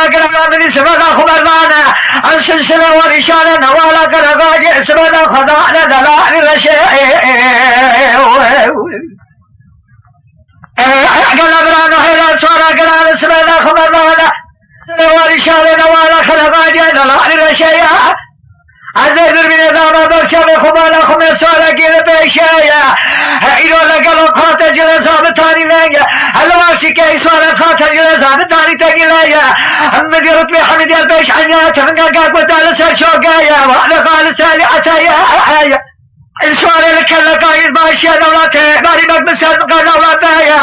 كرم من سبق خبرنا عن سلسلة ورشالة نوالا كرقاج سبق خضعنا دلال رشيء قلبنا نحيلا سورا قلال سبق خبرنا ورشالة نوالا كرقاج دلال رشيء عزيز من نظام برشا خبالا خمس سولا كيف بيشايا إلو لقلو خاطر جلسة بتاني لايا الواشي كي سولا خاطر جلسة بتاني تاقي لايا أمدي رتبي حمدي البيش عنيات من قاقاق بتالسة شوقايا وأنا قال سالي عتايا السؤال لك اللقايد باشياء دولاتي باري مقبسات مقال دولاتايا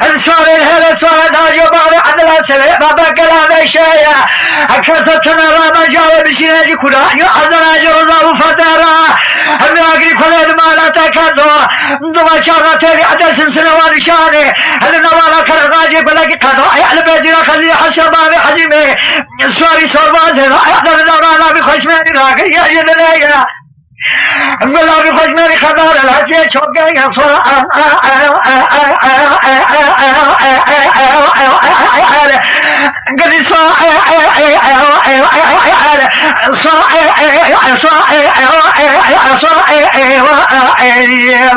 السؤال الهلا سؤال داجو باري عدلات سلي بابا كلام شايا أكثر تنرى ما جاوب بشيناجي كرانيو عدنا جرزا وفتارا هم أقري كلاد ما لا تكادو دوما شارة تالي عدل سنسنة وانشاني هل نوالا كرغاجي بلاقي قادو أيال بيزيرا خلي حشبابي حجيمي سؤالي صوربازي أحضر دورانا بخشماني راقي يا جدنايا بالله بخشماني خضار الهجي شوقايا صورا قدي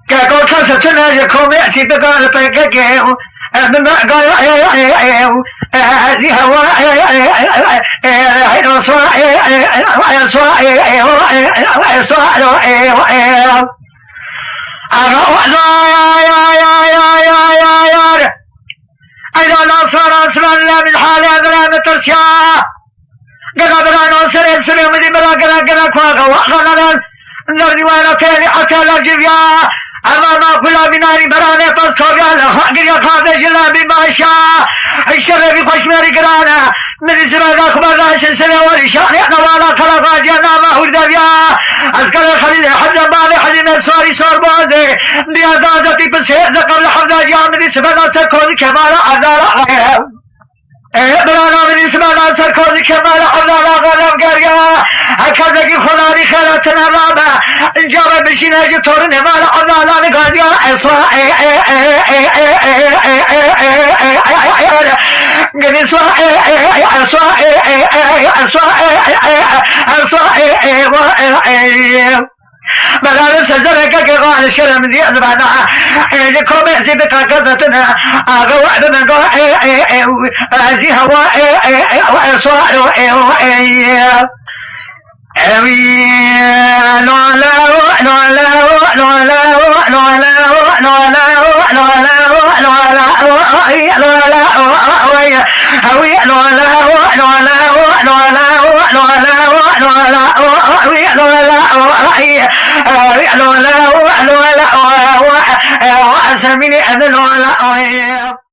كاكو كاسة يكون يأتي بقال بيكاكيو من قال هذه هو أيضا نصر أسرنا من حال أغرام ترشا قدرنا سرين سرين مدي بلا قرا قواغا وخلنا نرني وانا تالي حتى لجبيا أمام كل بناري براني فاسكوغا لخاقر يخاذ جلا بماشا الشر في خشمري قرانا من سرق أخبار راشن سنة ورشاني نوالا خلقا جانا ما هو الدبيا أذكر خليل حجا بالي حجم السوري سور بازي بيادازتي بسيط قبل حفظة جامد سبنا سركوزي كمالا عزارا برانا من سبنا سركوزي كمالا عزارا غلب قريا أكذا خلاني خلاتنا رابا جاب بشينا جتور نمالا عزارا نقاضيا بلال سجرك كقال الشرم دي أزبانا لكم يأتي بطاقتنا أغوأ من قوة زي هواء وإصواء وأسمني أذن ولا